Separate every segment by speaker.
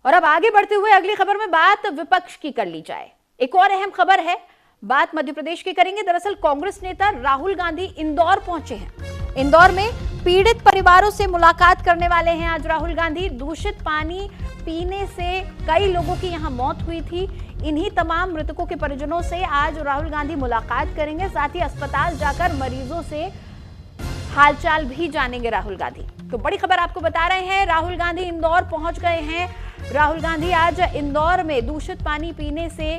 Speaker 1: और अब आगे बढ़ते हुए अगली खबर में बात विपक्ष की कर ली जाए। एक और अहम खबर है, बात मध्य प्रदेश की करेंगे। दरअसल कांग्रेस नेता राहुल गांधी इंदौर पहुंचे हैं। इंदौर में पीड़ित परिवारों से मुलाकात करने वाले हैं आज राहुल गांधी। दूषित पानी पीने से कई लोगों की यहां मौत हुई थी। इन्हीं तमाम मृतकों के परिजनों से आज राहुल गांधी मुलाकात करेंगे। साथ ही अस्पताल जाकर मरीजों से हालचाल भी जानेंगे राहुल गांधी। तो बड़ी खबर आपको बता रहे हैं, राहुल गांधी इंदौर पहुंच गए हैं। राहुल गांधी आज इंदौर में दूषित पानी पीने से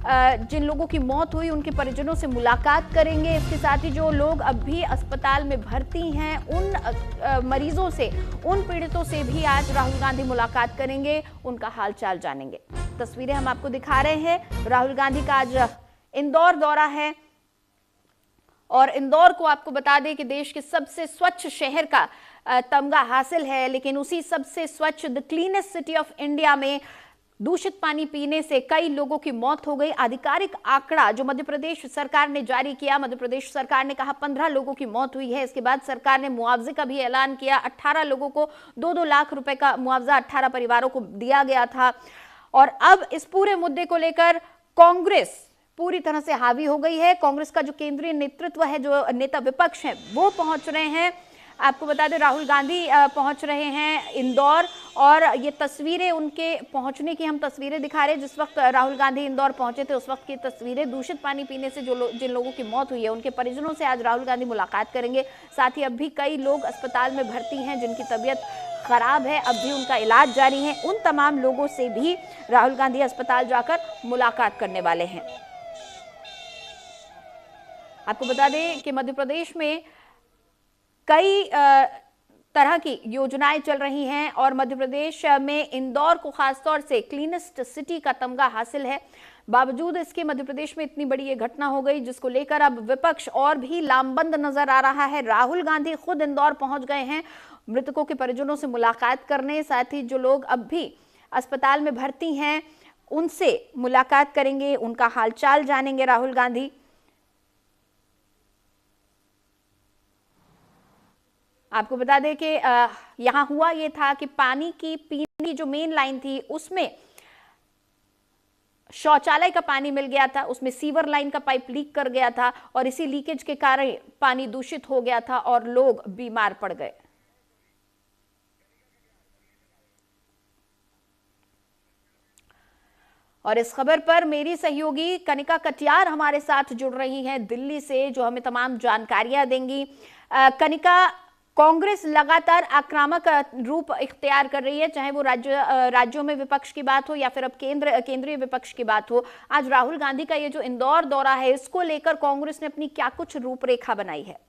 Speaker 1: जिन लोगों की मौत हुई उनके परिजनों से मुलाकात करेंगे। इसके साथ ही जो लोग अब भी अस्पताल में भर्ती हैं उन मरीजों से, उन पीड़ितों से भी आज राहुल गांधी मुलाकात करेंगे, उनका हालचाल जानेंगे। तस्वीरें हम आपको दिखा रहे हैं। राहुल गांधी का आज इंदौर दौरा है और इंदौर को आपको बता दें कि देश के सबसे स्वच्छ शहर का तमगा हासिल है, लेकिन उसी सबसे स्वच्छ the cleanest city of India में दूषित पानी पीने से कई लोगों की मौत हो गई। आधिकारिक आंकड़ा जो मध्य प्रदेश सरकार ने जारी किया, मध्य प्रदेश सरकार ने कहा 15 लोगों की मौत हुई है। इसके बाद सरकार ने मुआवजे का भी ऐलान किया। 18 लोगों को 2-2 लाख रुपए का मुआवजा 18 परिवारों को दिया गया था। और अब इस पूरे मुद्दे को लेकर कांग्रेस पूरी तरह से हावी हो गई है। कांग्रेस का जो केंद्रीय नेतृत्व है, जो नेता विपक्ष है, वो पहुंच रहे हैं। आपको बता दें राहुल गांधी पहुंच रहे हैं इंदौर और ये तस्वीरें उनके पहुंचने की हम तस्वीरें दिखा रहे हैं। जिस वक्त राहुल गांधी इंदौर पहुंचे थे उस वक्त की तस्वीरें। दूषित पानी पीने से जिन लोगों की मौत हुई है उनके परिजनों से आज राहुल गांधी मुलाकात करेंगे। साथ ही अब भी कई लोग अस्पताल में भर्ती हैं जिनकी तबीयत खराब है, अब भी उनका इलाज जारी है। उन तमाम लोगों से भी राहुल गांधी अस्पताल जाकर मुलाकात करने वाले हैं। आपको बता दें कि मध्य प्रदेश में कई तरह की योजनाएं चल रही हैं और मध्य प्रदेश में इंदौर को खासतौर से क्लीनेस्ट सिटी का तमगा हासिल है। बावजूद इसके मध्य प्रदेश में इतनी बड़ी ये घटना हो गई, जिसको लेकर अब विपक्ष और भी लामबंद नजर आ रहा है। राहुल गांधी खुद इंदौर पहुंच गए हैं मृतकों के परिजनों से मुलाकात करने। साथ ही जो लोग अब भी अस्पताल में भर्ती हैं उनसे मुलाकात करेंगे, उनका हालचाल जानेंगे राहुल गांधी। आपको बता दें कि यहां हुआ ये था कि पानी की पीने की जो मेन लाइन थी उसमें शौचालय का पानी मिल गया था, उसमें सीवर लाइन का पाइप लीक कर गया था और इसी लीकेज के कारण पानी दूषित हो गया था और लोग बीमार पड़ गए। और इस खबर पर मेरी सहयोगी कनिका कटियार हमारे साथ जुड़ रही हैं दिल्ली से, जो हमें तमाम जानकारियां देंगी। कनिका, कांग्रेस लगातार आक्रामक रूप इख्तियार कर रही है, चाहे वो राज्यों में विपक्ष की बात हो या फिर अब केंद्रीय विपक्ष की बात हो। आज राहुल गांधी का ये जो इंदौर दौरा है, इसको लेकर कांग्रेस ने अपनी क्या कुछ रूपरेखा बनाई है?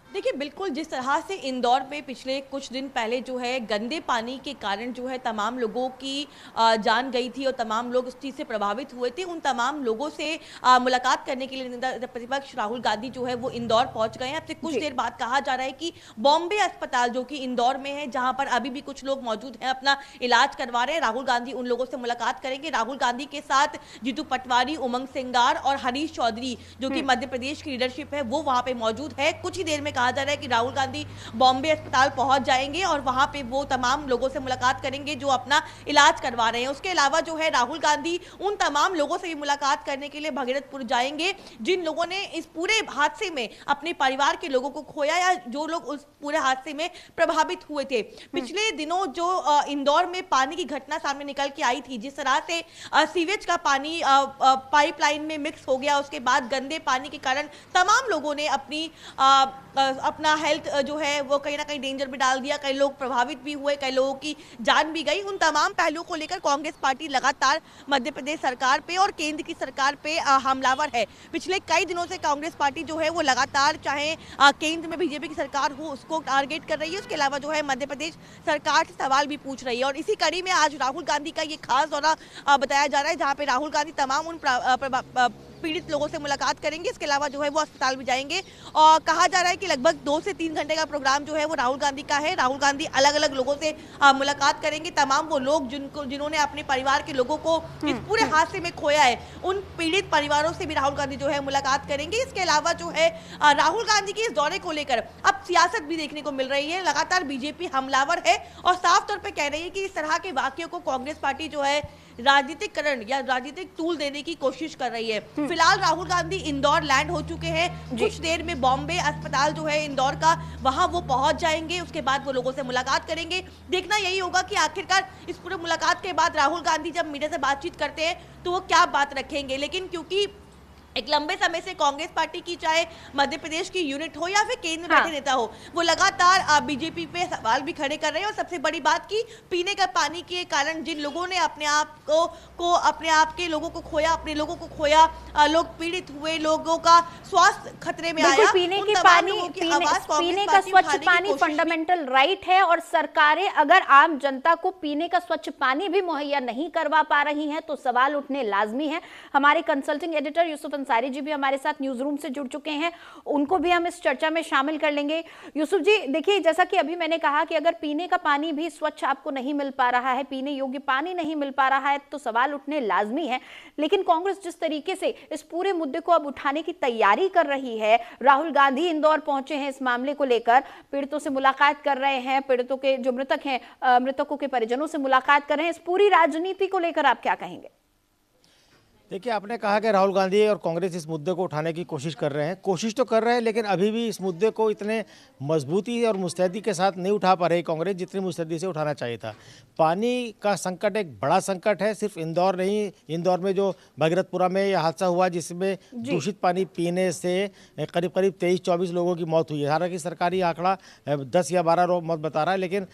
Speaker 2: देखिए, बिल्कुल जिस तरह से इंदौर में पिछले कुछ दिन पहले जो है गंदे पानी के कारण जो है तमाम लोगों की जान गई थी और तमाम लोग उस चीज़ से प्रभावित हुए थे, उन तमाम लोगों से मुलाकात करने के लिए नेता प्रतिपक्ष राहुल गांधी जो है वो इंदौर पहुंच गए हैं। अब से कुछ देर बाद कहा जा रहा है कि बॉम्बे अस्पताल जो कि इंदौर में है, जहां पर अभी भी कुछ लोग मौजूद हैं, अपना इलाज करवा रहे हैं, राहुल गांधी उन लोगों से मुलाकात करेंगे। राहुल गांधी के साथ जीतू पटवारी, उमंग सिंगार और हरीश चौधरी जो कि मध्य प्रदेश की लीडरशिप है वो वहां पे मौजूद है। कुछ ही देर में कहा जा रहा है कि राहुल गांधी बॉम्बे अस्पताल पहुंच जाएंगे और वहां पे वो तमाम लोगों से मुलाकात करेंगे जो अपना इलाज करवा रहे हैं। उसके अलावा जो है राहुल गांधी उन तमाम लोगों से भी मुलाकात करने के लिए भगीरथपुर जाएंगे जिन लोगों ने इस पूरे हादसे में अपने परिवार के लोगों को खोया या जो लोग उस पूरे हादसे में प्रभावित हुए थे। पिछले दिनों जो इंदौर में पानी की घटना सामने निकल के आई थी, जिस तरह से सीवेज का पानी पाइपलाइन में मिक्स हो गया, उसके बाद गंदे पानी के कारण तमाम लोगों ने अपना हेल्थ जो है वो कहीं ना कहीं डेंजर में डाल दिया, कई लोग प्रभावित भी हुए, कई लोगों की जान भी गई। उन तमाम पहलुओं को लेकर कांग्रेस पार्टी लगातार मध्य प्रदेश सरकार पे और केंद्र की सरकार पे हमलावर है। पिछले कई दिनों से कांग्रेस पार्टी जो है वो लगातार चाहे केंद्र में बीजेपी की सरकार हो उसको टारगेट कर रही है, उसके अलावा जो है मध्य प्रदेश सरकार से सवाल भी पूछ रही है। और इसी कड़ी में आज राहुल गांधी का ये खास दौरा बताया जा रहा है, जहाँ पे राहुल गांधी तमाम उन पीड़ित लोगों से मुलाकात करेंगे। इसके अलावा जो है वो अस्पताल भी जाएंगे और कहा जा रहा है कि लगभग 2 से 3 घंटे का प्रोग्राम जो है वो राहुल गांधी का है। राहुल गांधी अलग अलग लोगों से मुलाकात करेंगे। तमाम वो लोग जिन्होंने अपने परिवार के लोगों को इस पूरे हादसे में खोया है, उन पीड़ित परिवारों से भी राहुल गांधी जो है मुलाकात करेंगे। इसके अलावा जो है राहुल गांधी के इस दौरे को लेकर अब सियासत भी देखने को मिल रही है। लगातार बीजेपी हमलावर है और साफ तौर पे कह रही है कि इस तरह के वाक्यों को कांग्रेस पार्टी जो है राजनीतिकरण या राजनीतिक टूल देने की कोशिश कर रही है। फिलहाल राहुल गांधी इंदौर लैंड हो चुके हैं। कुछ देर में बॉम्बे अस्पताल जो है इंदौर का, वहां वो पहुंच जाएंगे। उसके बाद वो लोगों से मुलाकात करेंगे। देखना यही होगा कि आखिरकार इस पूरे मुलाकात के बाद राहुल गांधी जब मीडिया से बातचीत करते हैं तो वो क्या बात रखेंगे। लेकिन क्योंकि एक लंबे समय से कांग्रेस पार्टी की, चाहे मध्य प्रदेश की यूनिट हो या फिर केंद्र में बैठे नेता हो, वो लगातार बीजेपी पे सवाल भी खड़े कर रहे हैं। और सबसे बड़ी बात की पीने का पानी के कारण जिन लोगों ने अपने आप के लोगों को खोया, अपने लोगों को खोया, लोग पीड़ित हुए, लोगों का स्वास्थ्य खतरे में आया।
Speaker 1: पीने का स्वच्छ पानी फंडामेंटल राइट है और सरकारें अगर आम जनता को पीने का स्वच्छ पानी भी मुहैया नहीं करवा पा रही हैं तो सवाल उठने लाजमी है। हमारे कंसल्टिंग एडिटर यूसुफ अंसारी जी भी हमारे साथ न्यूज रूम से जुड़ चुके हैं, उनको भी हम इस चर्चा में शामिल कर लेंगे। यूसुफ जी देखिए, जैसा कि अभी मैंने कहा कि अगर पीने का पानी भी स्वच्छ आपको नहीं मिल पा रहा है, पीने योग्य पानी नहीं मिल पा रहा है तो सवाल उठने लाजमी है। लेकिन कांग्रेस जिस तरीके से इस पूरे मुद्दे को अब उठाने की तैयारी कर रही है, राहुल गांधी इंदौर पहुंचे हैं इस मामले को लेकर, पीड़ितों से मुलाकात कर रहे हैं, पीड़ितों के जो मृतक हैं, मृतकों के परिजनों से मुलाकात कर रहे हैं, इस पूरी राजनीति को लेकर आप क्या कहेंगे?
Speaker 3: देखिए, आपने कहा कि राहुल गांधी और कांग्रेस इस मुद्दे को उठाने की कोशिश कर रहे हैं। कोशिश तो कर रहे हैं, लेकिन अभी भी इस मुद्दे को इतने मजबूती और मुस्तैदी के साथ नहीं उठा पा रही कांग्रेस जितनी मुस्तैदी से उठाना चाहिए था। पानी का संकट एक बड़ा संकट है, सिर्फ इंदौर नहीं। इंदौर में जो भगीरथपुरा में यह हादसा हुआ जिसमें दूषित पानी पीने से करीब 23-24 लोगों की मौत हुई है। हालांकि सरकारी आंकड़ा 10 या 12 मौत बता रहा है, लेकिन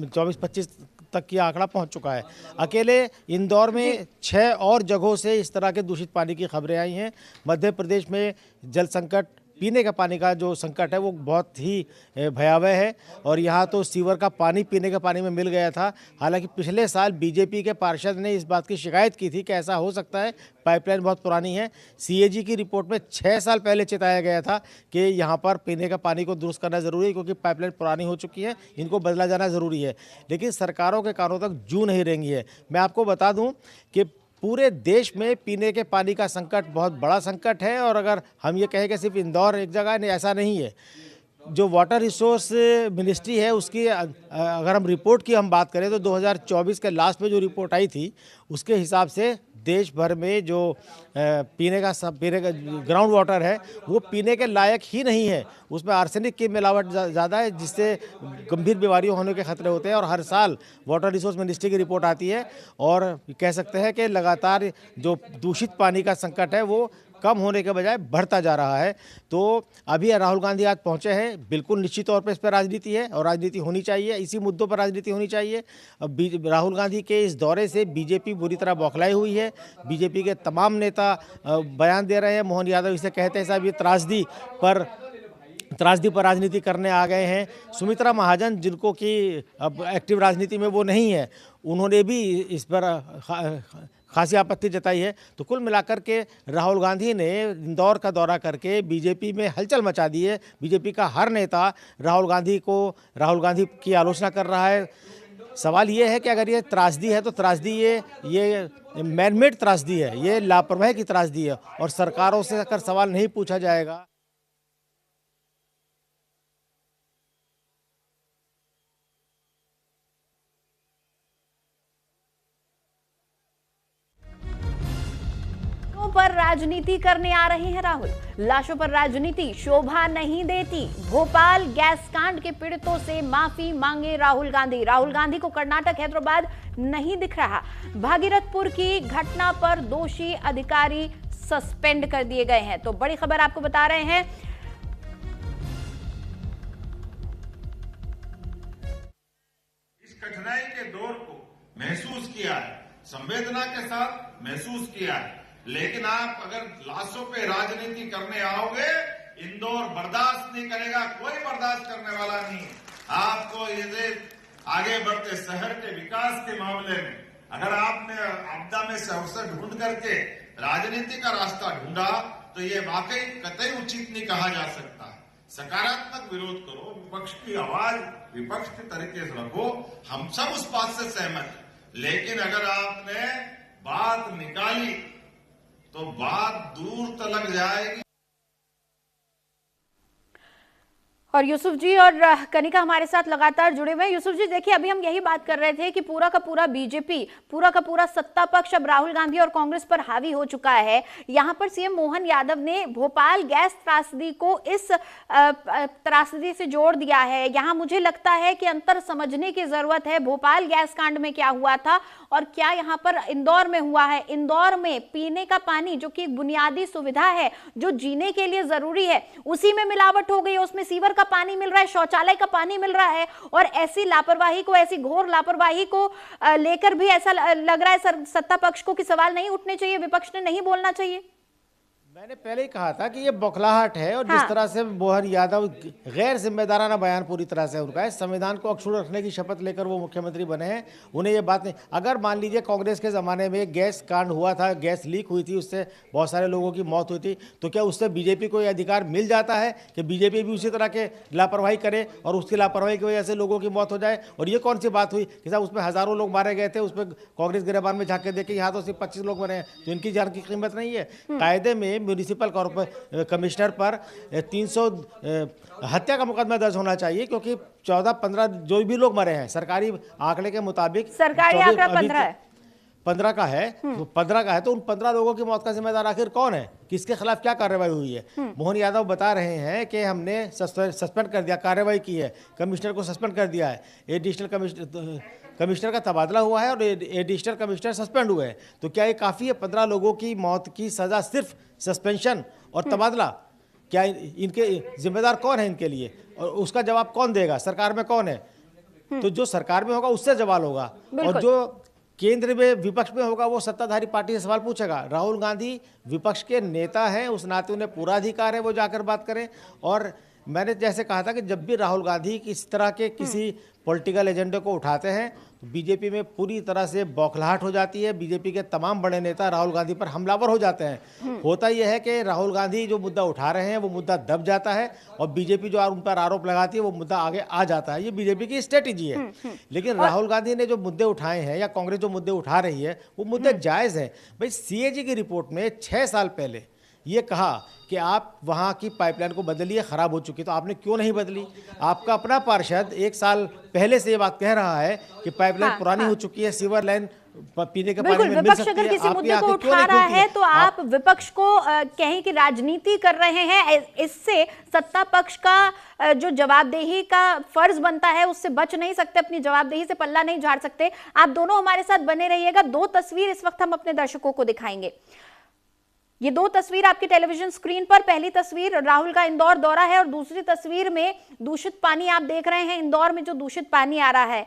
Speaker 3: 24-25 तक की आंकड़ा पहुंच चुका है। अकेले इंदौर में 6 और जगहों से इस तरह के दूषित पानी की खबरें आई हैं। मध्य प्रदेश में जल संकट, पीने का पानी का जो संकट है वो बहुत ही भयावह है और यहाँ तो सीवर का पानी पीने के पानी में मिल गया था। हालांकि पिछले साल बीजेपी के पार्षद ने इस बात की शिकायत की थी कि ऐसा हो सकता है, पाइपलाइन बहुत पुरानी है। सीएजी की रिपोर्ट में 6 साल पहले चेताया गया था कि यहाँ पर पीने का पानी को दुरुस्त करना ज़रूरी है क्योंकि पाइपलाइन पुरानी हो चुकी है, इनको बदला जाना ज़रूरी है। लेकिन सरकारों के कानों तक जू नहीं रेंगी है। मैं आपको बता दूँ कि पूरे देश में पीने के पानी का संकट बहुत बड़ा संकट है और अगर हम ये कहें कि सिर्फ इंदौर एक जगह नहीं, ऐसा नहीं है। जो वाटर रिसोर्स मिनिस्ट्री है उसकी अगर हम रिपोर्ट की बात करें तो 2024 के लास्ट में जो रिपोर्ट आई थी उसके हिसाब से देश भर में जो पीने का ग्राउंड वाटर है वो पीने के लायक ही नहीं है। उसमें आर्सेनिक की मिलावट ज़्यादा है जिससे गंभीर बीमारियों होने के खतरे होते हैं और हर साल वाटर रिसोर्स मिनिस्ट्री की रिपोर्ट आती है और कह सकते हैं कि लगातार जो दूषित पानी का संकट है वो कम होने के बजाय बढ़ता जा रहा है। तो अभी राहुल गांधी आज पहुंचे हैं, बिल्कुल निश्चित तौर पर इस पर राजनीति है और राजनीति होनी चाहिए, इसी मुद्दों पर राजनीति होनी चाहिए। राहुल गांधी के इस दौरे से बीजेपी बुरी तरह बौखलाई हुई है। बीजेपी के तमाम नेता बयान दे रहे हैं। मोहन यादव इसे कहते हैं साहब ये त्रासदी पर राजनीति करने आ गए हैं। सुमित्रा महाजन जिनको कि अब एक्टिव राजनीति में वो नहीं है, उन्होंने भी इस पर खासी आपत्ति जताई है। तो कुल मिलाकर के राहुल गांधी ने इंदौर का दौरा करके बीजेपी में हलचल मचा दी है। बीजेपी का हर नेता राहुल गांधी की आलोचना कर रहा है। सवाल ये है कि अगर ये त्रासदी है तो त्रासदी ये मैनमेड त्रासदी है, ये लापरवाही की त्रासदी है और सरकारों से अगर सवाल नहीं पूछा जाएगा।
Speaker 1: पर राजनीति करने आ रहे हैं राहुल। लाशों पर राजनीति शोभा नहीं देती। भोपाल गैस कांड के पीड़ितों से माफी मांगे राहुल गांधी। राहुल गांधी को कर्नाटक हैदराबाद नहीं दिख रहा। भागीरथपुर की घटना पर दोषी अधिकारी सस्पेंड कर दिए गए हैं। तो बड़ी खबर आपको बता रहे हैं।
Speaker 4: इस कठिनाई के दौर को महसूस किया है, संवेदना के साथ महसूस किया है। लेकिन आप अगर लाशों पे राजनीति करने आओगे, इंदौर बर्दाश्त नहीं करेगा, कोई बर्दाश्त करने वाला नहीं। आपको ये आगे बढ़ते शहर के विकास के मामले में अगर आपने आपदा में से अवसर ढूंढ करके राजनीति का रास्ता ढूंढा तो ये वाकई कतई उचित नहीं कहा जा सकता है। सकारात्मक विरोध करो, विपक्ष की आवाज विपक्ष के तरीके से रखो, हम सब उस बात से सहमत हैं। लेकिन अगर आपने बात निकाली तो बात दूर तलक जाएगी।
Speaker 1: और यूसुफ जी और कनिका हमारे साथ लगातार जुड़े हुए हैं। यूसुफ जी देखिए, अभी हम यही बात कर रहे थे कि पूरा का पूरा बीजेपी, पूरा का पूरा सत्ता पक्ष अब राहुल गांधी और कांग्रेस पर हावी हो चुका है। यहां पर सीएम मोहन यादव ने भोपाल गैस त्रासदी को इस त्रासदी से जोड़ दिया है। यहां मुझे लगता है कि अंतर समझने की जरूरत है। भोपाल गैस कांड में क्या हुआ था और क्या यहां पर इंदौर में हुआ है। इंदौर में पीने का पानी, जो कि एक बुनियादी सुविधा है, जो जीने के लिए जरूरी है, उसी में मिलावट हो गई है। उसमें सीवर पानी मिल रहा है, शौचालय का पानी मिल रहा है। और ऐसी लापरवाही को, ऐसी घोर लापरवाही को लेकर भी ऐसा लग रहा है सत्ता पक्ष को कि सवाल नहीं उठने चाहिए, विपक्ष ने नहीं बोलना चाहिए।
Speaker 3: मैंने पहले ही कहा था कि ये बौखलाहट है और जिस तरह से मोहन यादव गैर जिम्मेदाराना बयान पूरी तरह से उनका है। संविधान को अक्षुण्ण रखने की शपथ लेकर वो मुख्यमंत्री बने हैं, उन्हें ये बात नहीं। अगर मान लीजिए कांग्रेस के ज़माने में गैस कांड हुआ था, गैस लीक हुई थी, उससे बहुत सारे लोगों की मौत हुई थी, तो क्या उससे बीजेपी को ये अधिकार मिल जाता है कि बीजेपी भी उसी तरह के लापरवाही करे और उसकी लापरवाही की वजह से लोगों की मौत हो जाए। और ये कौन सी बात हुई कि साहब उसमें हज़ारों लोग मारे गए थे, उसमें कांग्रेस गिरबान में झाँक के देखे, यहाँ तो सिर्फ 25 लोग मरे हैं, तो इनकी जान की कीमत नहीं है। कायदे में म्यूनिसिपल कमिश्नर पर 300 हत्या का मुकदमा दर्ज होना चाहिए, क्योंकि 14-15 जो भी लोग मरे हैं सरकारी आंकड़े के मुताबिक,
Speaker 1: सरकारी आंकड़ा
Speaker 3: 15 का है, तो 15 का है, तो उन 15 लोगों की मौत का जिम्मेदार आखिर कौन है, किसके खिलाफ क्या कार्रवाई हुई है। मोहन यादव बता रहे हैं कि हमने सस्पेंड कर दिया, कार्रवाई की है, कमिश्नर को सस्पेंड कर दिया है, एडिशनल कमिश्नर का तबादला हुआ है और एडिशनल कमिश्नर सस्पेंड हुए हैं। तो क्या ये काफ़ी है? 15 लोगों की मौत की सज़ा सिर्फ सस्पेंशन और तबादला? क्या इनके जिम्मेदार कौन है इनके लिए, और उसका जवाब कौन देगा? सरकार में कौन है? तो जो सरकार में होगा उससे सवाल होगा, और जो केंद्र में विपक्ष में होगा वो सत्ताधारी पार्टी से सवाल पूछेगा। राहुल गांधी विपक्ष के नेता हैं, उस नाते उन्हें पूरा अधिकार है वो जाकर बात करें। और मैंने जैसे कहा था कि जब भी राहुल गांधी इस तरह के किसी पॉलिटिकल एजेंडे को उठाते हैं तो बीजेपी में पूरी तरह से बौखलाहट हो जाती है। बीजेपी के तमाम बड़े नेता राहुल गांधी पर हमलावर हो जाते हैं। होता यह है कि राहुल गांधी जो मुद्दा उठा रहे हैं वो मुद्दा दब जाता है और बीजेपी जो उन पर आरोप लगाती है वो मुद्दा आगे आ जाता है। ये बीजेपी की स्ट्रेटेजी है। लेकिन राहुल गांधी ने जो मुद्दे उठाए हैं या कांग्रेस जो मुद्दे उठा रही है वो मुद्दे जायज़ हैं। भाई सीएजी की रिपोर्ट में 6 साल पहले ये कहा कि आप वहाँ की पाइपलाइन को बदलिए, ख़राब हो चुकी, तो आपने क्यों नहीं बदली? आपका अपना पार्षद 1 साल पहले से ये बात कह रहा है कि पाइपलाइन पुरानी हो चुकी है, सीवर लाइन पीने के पानी में मिल सकती है।
Speaker 1: अगर किसी मुद्दे को उठा रहा है तो आप विपक्ष को कहें कि राजनीति कर रहे हैं। इससे सत्ता पक्ष का जो जवाबदेही का फर्ज बनता है उससे बच नहीं सकते, अपनी जवाबदेही से पल्ला नहीं झाड़ सकते। आप दोनों हमारे साथ बने रहिएगा। 2 तस्वीर इस वक्त हम अपने दर्शकों को दिखाएंगे। ये 2 तस्वीर आपकी टेलीविजन स्क्रीन पर। पहली तस्वीर राहुल का इंदौर दौरा है और दूसरी तस्वीर में दूषित पानी आप देख रहे हैं। इंदौर में जो दूषित पानी आ रहा है,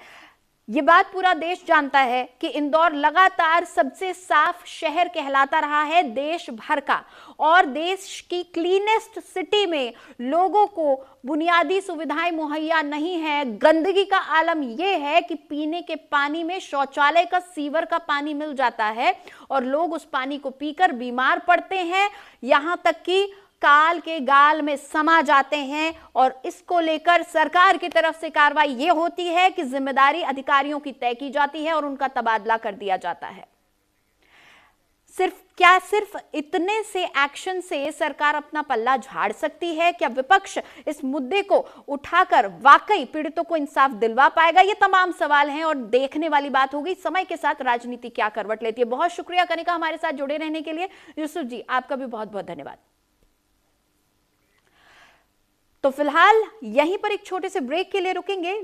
Speaker 1: ये बात पूरा देश जानता है कि इंदौर लगातार सबसे साफ शहर कहलाता रहा है देश भर का, और देश की क्लीनेस्ट सिटी में लोगों को बुनियादी सुविधाएं मुहैया नहीं है। गंदगी का आलम यह है कि पीने के पानी में शौचालय का, सीवर का पानी मिल जाता है और लोग उस पानी को पीकर बीमार पड़ते हैं, यहां तक कि काल के गाल में समा जाते हैं। और इसको लेकर सरकार की तरफ से कार्रवाई यह होती है कि जिम्मेदारी अधिकारियों की तय की जाती है और उनका तबादला कर दिया जाता है। सिर्फ इतने से एक्शन से सरकार अपना पल्ला झाड़ सकती है? क्या विपक्ष इस मुद्दे को उठाकर वाकई पीड़ितों को इंसाफ दिलवा पाएगा? ये तमाम सवाल हैं और देखने वाली बात होगी समय के साथ राजनीति क्या करवट लेती है। बहुत शुक्रिया कनिका हमारे साथ जुड़े रहने के लिए। यूसुफ जी, आपका भी बहुत बहुत धन्यवाद। तो फिलहाल यहीं पर एक छोटे से ब्रेक के लिए रुकेंगे।